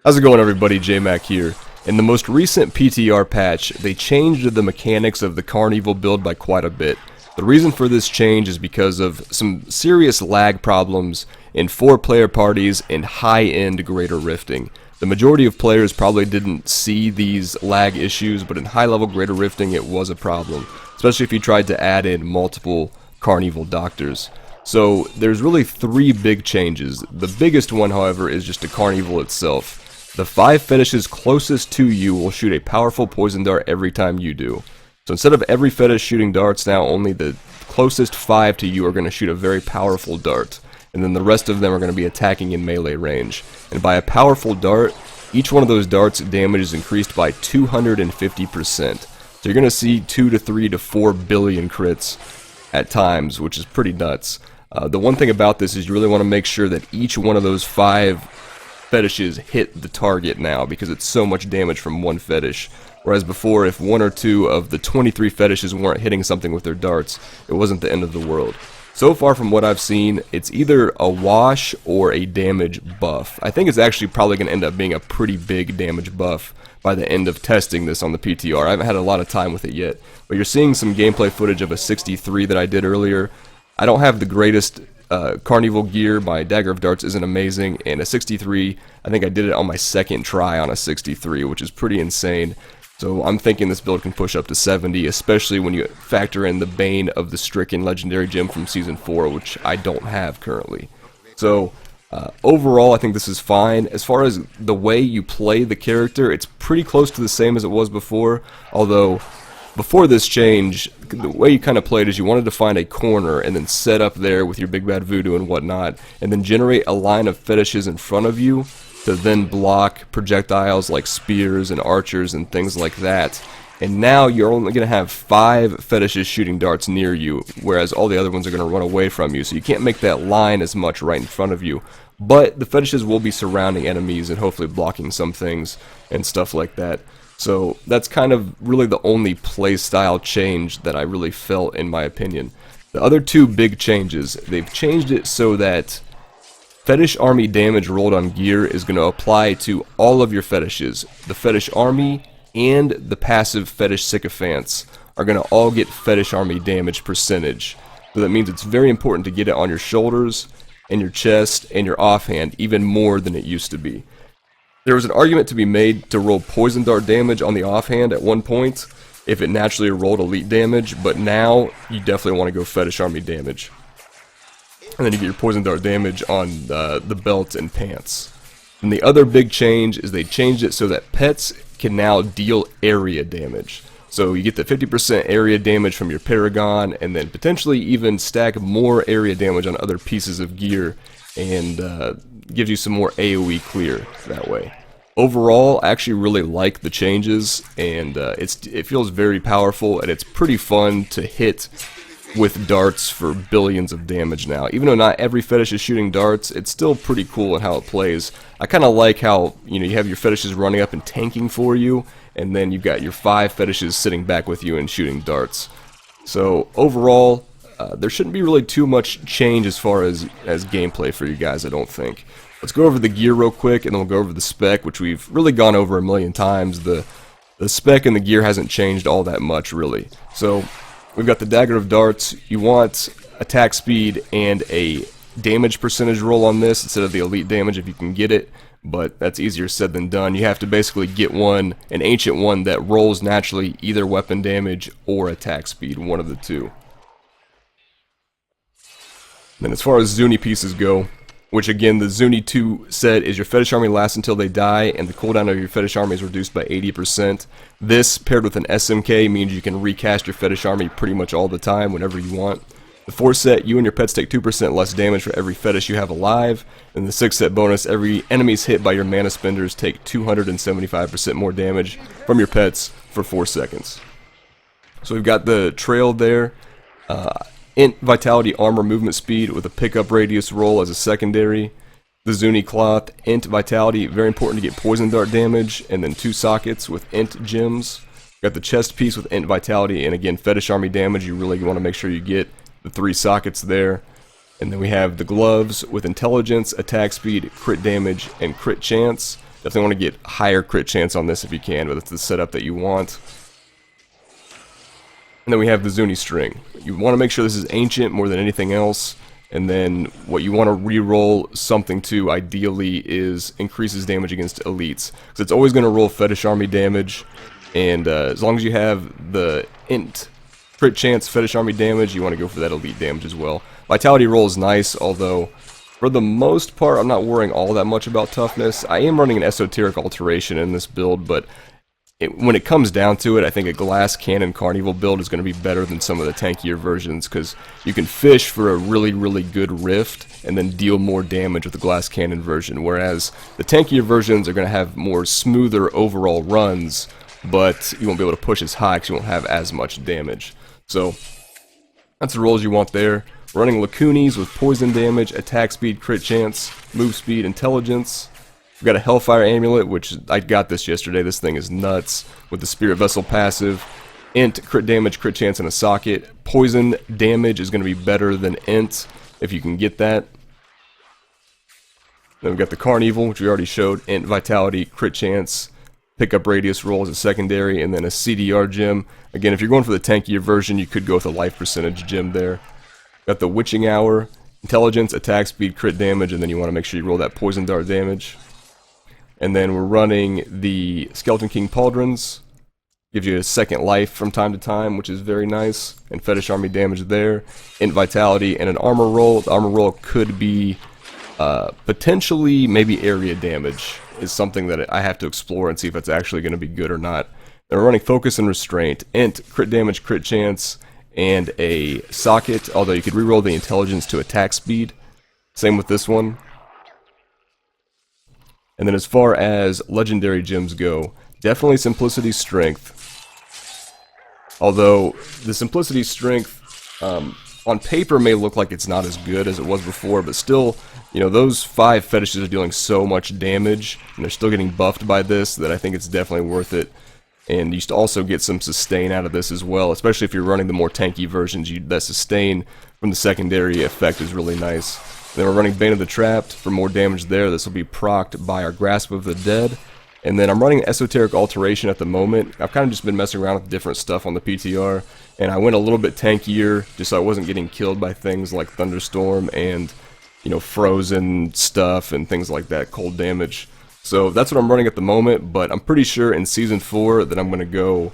How's it going, everybody? J-Mac here. In the most recent PTR patch, they changed the mechanics of the Carnevil build by quite a bit. The reason for this change is because of some serious lag problems in 4-player parties and high-end greater rifting. The majority of players probably didn't see these lag issues, but in high-level greater rifting it was a problem, especially if you tried to add in multiple Carnevil doctors. So there's really 3 big changes. The biggest one, however, is just the Carnevil itself. The 5 fetishes closest to you will shoot a powerful poison dart every time you do. So instead of every fetish shooting darts, now only the closest 5 to you are going to shoot a very powerful dart. And then the rest of them are going to be attacking in melee range. And by a powerful dart, each one of those darts' damage is increased by 250%. So you're going to see 2 to 3 to 4 billion crits at times, which is pretty nuts. The one thing about this is you really want to make sure that each one of those 5 fetishes hit the target now, because it's so much damage from one fetish. Whereas before, if 1 or 2 of the 23 fetishes weren't hitting something with their darts, it wasn't the end of the world. So far from what I've seen, it's either a wash or a damage buff. I think it's actually probably going to end up being a pretty big damage buff by the end of testing this on the PTR. I haven't had a lot of time with it yet, but you're seeing some gameplay footage of a 63 that I did earlier. I don't have the greatest Carnevil gear. My dagger of darts isn't amazing, and a 63, I think I did it on my second try on a 63, which is pretty insane. So I'm thinking this build can push up to 70, especially when you factor in the Bane of the Stricken legendary gem from Season 4, which I don't have currently. So overall, I think this is fine. As far as the way you play the character, it's pretty close to the same as it was before, although before this change, the way you kind of played is you wanted to find a corner and then set up there with your big bad voodoo and whatnot, and then generate a line of fetishes in front of you to then block projectiles like spears and archers and things like that. And now you're only going to have 5 fetishes shooting darts near you, whereas all the other ones are going to run away from you, so you can't make that line as much right in front of you. But the fetishes will be surrounding enemies and hopefully blocking some things and stuff like that. So that's kind of really the only playstyle change that I really felt, in my opinion. The other 2 big changes, they've changed it so that fetish army damage rolled on gear is going to apply to all of your fetishes. The fetish army and the passive fetish sycophants are going to all get fetish army damage percentage. So that means it's very important to get it on your shoulders and your chest and your offhand, even more than it used to be. There was an argument to be made to roll poison dart damage on the offhand at one point if it naturally rolled elite damage, but now you definitely want to go fetish army damage. And then you get your poison dart damage on the belt and pants. And the other big change is they changed it so that pets can now deal area damage. So you get the 50% area damage from your paragon, and then potentially even stack more area damage on other pieces of gear, and gives you some more AoE clear that way. Overall, I actually really like the changes, and it feels very powerful, and it's pretty fun to hit with darts for billions of damage now. Even though not every fetish is shooting darts, it's still pretty cool in how it plays. I kind of like how, you have your fetishes running up and tanking for you, and then you've got your 5 fetishes sitting back with you and shooting darts. So overall, there shouldn't be really too much change as far as gameplay for you guys, I don't think. Let's go over the gear real quick, and then we'll go over the spec, which we've really gone over a million times. The spec and the gear hasn't changed all that much, really. So we've got the dagger of darts. You want attack speed and a damage percentage roll on this instead of the elite damage if you can get it, but that's easier said than done. You have to basically get an ancient one that rolls naturally either weapon damage or attack speed, one of the 2. Then as far as Zuni pieces go, which again, the Zuni 2 set is your fetish army lasts until they die, and the cooldown of your fetish army is reduced by 80%. This, paired with an SMK, means you can recast your fetish army pretty much all the time, whenever you want. The 4 set, you and your pets take 2% less damage for every fetish you have alive, and the 6 set bonus, every enemies hit by your mana spenders take 275% more damage from your pets for 4 seconds. So we've got the trail there. Int Vitality Armor Movement Speed with a pickup radius roll as a secondary. The Zuni Cloth, Int Vitality, very important to get poison dart damage, and then 2 sockets with Int Gems. Got the chest piece with Int Vitality, and again, fetish army damage, you really want to make sure you get the 3 sockets there. And then we have the gloves with intelligence, attack speed, crit damage, and crit chance. Definitely want to get higher crit chance on this if you can, but it's the setup that you want. And then we have the Zuni string. You want to make sure this is ancient more than anything else. And then what you want to re-roll something to ideally is increases damage against elites. Because it's always going to roll Fetish Army damage. And as long as you have the int crit chance Fetish Army damage, you want to go for that elite damage as well. Vitality roll is nice, although for the most part I'm not worrying all that much about toughness. I am running an esoteric alteration in this build, but when it comes down to it, I think a glass cannon Carnevil build is going to be better than some of the tankier versions, because you can fish for a really good rift and then deal more damage with the glass cannon version, whereas the tankier versions are going to have more smoother overall runs, but you won't be able to push as high because you won't have as much damage. So that's the rolls you want there. We're running Lacunis with poison damage, attack speed, crit chance, move speed, intelligence. We've got a Hellfire Amulet, which I got this yesterday. This thing is nuts. With the Spirit Vessel passive, int, crit damage, crit chance, and a socket. Poison damage is going to be better than int, if you can get that. Then we've got the Carnevil, which we already showed. Int, vitality, crit chance, pickup radius roll as a secondary, and then a CDR gem. Again, if you're going for the tankier version, you could go with a life percentage gem there. Got the Witching Hour, intelligence, attack speed, crit damage, and then you want to make sure you roll that poison dart damage. And then we're running the Skeleton King Pauldrons. Gives you a second life from time to time, which is very nice. And Fetish Army damage there. Int Vitality and an armor roll. The armor roll could be potentially maybe area damage. Is something that I have to explore and see if it's actually going to be good or not. Then we're running Focus and Restraint. Int, crit damage, crit chance, and a socket. Although you could reroll the intelligence to attack speed. Same with this one. And then as far as legendary gems go, definitely Simplicity Strength. Although the Simplicity Strength on paper may look like it's not as good as it was before, but still, you know, those 5 fetishes are dealing so much damage, and they're still getting buffed by this, that I think it's definitely worth it. And you also get some sustain out of this as well, especially if you're running the more tanky versions. That sustain from the secondary effect is really nice. Then we're running Bane of the Trapped for more damage there. This will be procced by our Grasp of the Dead. And then I'm running Esoteric Alteration at the moment. I've kind of just been messing around with different stuff on the PTR, and I went a little bit tankier just so I wasn't getting killed by things like Thunderstorm and, you know, frozen stuff and things like that, cold damage. So that's what I'm running at the moment, but I'm pretty sure in Season 4 that I'm going to go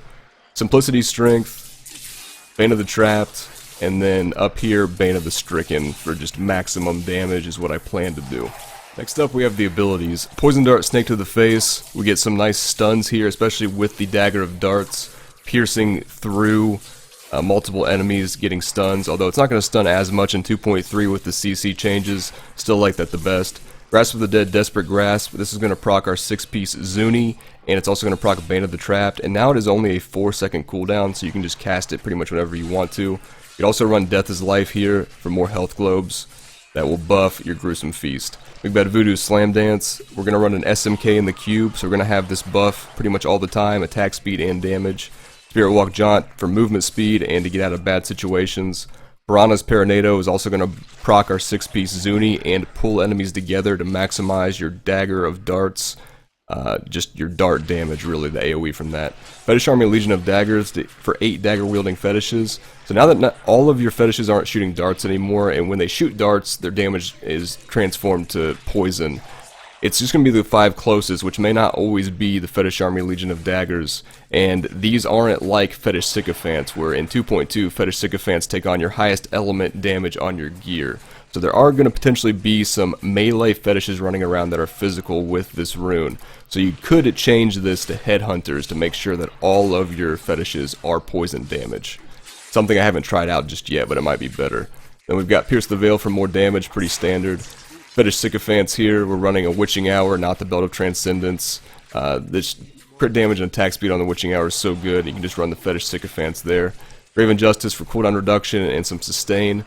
Simplicity Strength, Bane of the Trapped, and then up here, Bane of the Stricken for just maximum damage is what I plan to do. Next up, we have the abilities. Poison Dart, Snake to the Face. We get some nice stuns here, especially with the Dagger of Darts, piercing through multiple enemies, getting stuns. Although it's not going to stun as much in 2.3 with the CC changes. Still like that the best. Grasp of the Dead, Desperate Grasp. This is going to proc our 6-piece Zuni, and it's also going to proc Bane of the Trapped. And now it is only a 4-second cooldown, so you can just cast it pretty much whenever you want to. You can also run Death is Life here for more health globes that will buff your Gruesome Feast. We've got Voodoo Slam Dance. We're going to run an SMK in the cube, so we're going to have this buff pretty much all the time, attack speed and damage. Spirit Walk Jaunt for movement speed and to get out of bad situations. Piranha's Paranado is also going to proc our 6-piece Zuni and pull enemies together to maximize your Dagger of Darts. Just your dart damage, really, the AoE from that. Fetish Army Legion of Daggers for 8 dagger-wielding fetishes. So now that not all of your fetishes aren't shooting darts anymore, and when they shoot darts, their damage is transformed to poison. It's just going to be the 5 closest, which may not always be the Fetish Army Legion of Daggers. And these aren't like Fetish Sycophants, where in 2.2, Fetish Sycophants take on your highest element damage on your gear. So there are going to potentially be some melee fetishes running around that are physical with this rune. So you could change this to Headhunters to make sure that all of your fetishes are poison damage. Something I haven't tried out just yet, but it might be better. Then we've got Pierce the Veil for more damage, pretty standard. Fetish Sycophants here, we're running a Witching Hour, not the Belt of Transcendence. This crit damage and attack speed on the Witching Hour is so good, you can just run the Fetish Sycophants there. Graven Justice for cooldown reduction and some sustain.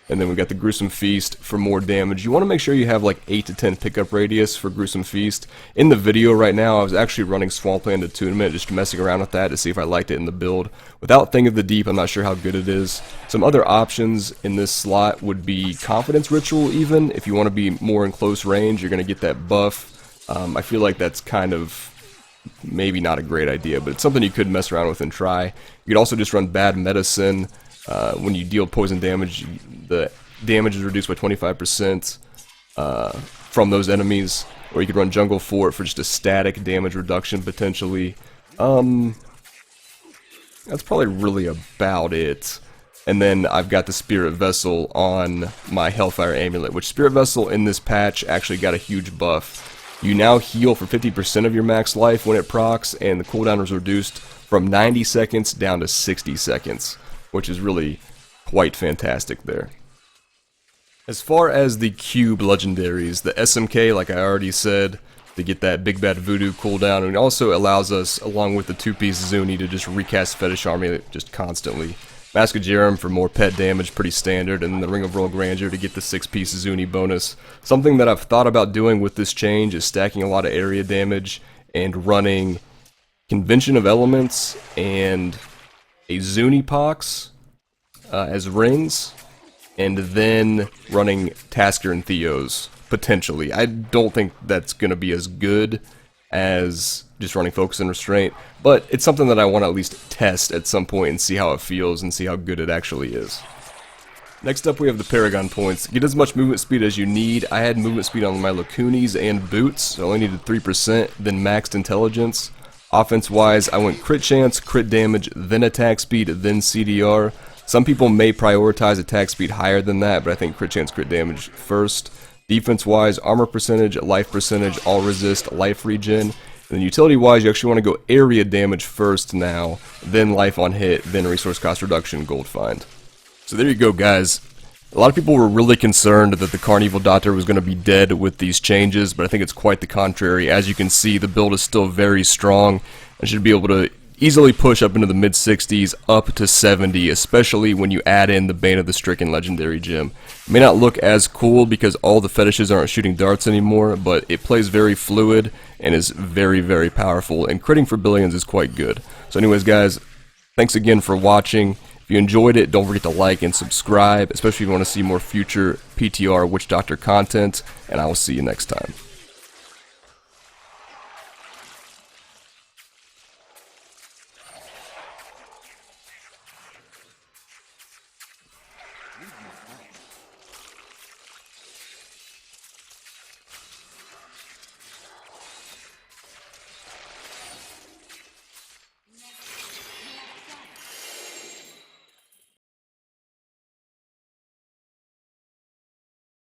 And then we've got the Gruesome Feast for more damage. You want to make sure you have like 8 to 10 pickup radius for Gruesome Feast. In the video right now, I was actually running Swampland Attunement, just messing around with that to see if I liked it in the build. Without Thing of the Deep, I'm not sure how good it is. Some other options in this slot would be Confidence Ritual even. If you want to be more in close range, you're going to get that buff I feel like that's kind of maybe not a great idea, but it's something you could mess around with and try. You could also just run bad medicine. When you deal poison damage, the damage is reduced by 25% from those enemies. Or you could run jungle fort for just a static damage reduction potentially. That's probably really about it. And then I've got the Spirit Vessel on my Hellfire Amulet, which Spirit Vessel in this patch actually got a huge buff. You now heal for 50% of your max life when it procs, and the cooldown is reduced from 90 seconds down to 60 seconds, which is really quite fantastic there. As far as the cube legendaries, the SMK, like I already said, to get that Big Bad Voodoo cooldown, and it also allows us, along with the 2-piece Zuni, to just recast Fetish Army just constantly. Mask of Jerem for more pet damage, pretty standard, and then the Ring of Royal Grandeur to get the 6-piece Zuni bonus. Something that I've thought about doing with this change is stacking a lot of area damage and running Convention of Elements and a Zuni Pox as rings, and then running Tasker and Theos, potentially. I don't think that's going to be as good as just running Focus and Restraint, but it's something that I want to at least test at some point and see how it feels and see how good it actually is. Next up we have the Paragon points. Get as much movement speed as you need. I had movement speed on my Lacunis and Boots, so I only needed 3%, then maxed Intelligence. Offense wise, I went crit chance, crit damage, then attack speed, then CDR. Some people may prioritize attack speed higher than that, but I think crit chance, crit damage first. Defense-wise, armor percentage, life percentage, all resist, life regen. And then utility-wise, you actually want to go area damage first now, then life on hit, then resource cost reduction, gold find. So there you go, guys. A lot of people were really concerned that the Carnevil Doctor was going to be dead with these changes, but I think it's quite the contrary. As you can see, the build is still very strong and should be able to easily push up into the mid-60s, up to 70, especially when you add in the Bane of the Stricken legendary gem. It may not look as cool because all the fetishes aren't shooting darts anymore, but it plays very fluid and is very, very powerful, and critting for billions is quite good. So anyways, guys, thanks again for watching. If you enjoyed it, don't forget to like and subscribe, especially if you want to see more future PTR Witch Doctor content, and I will see you next time.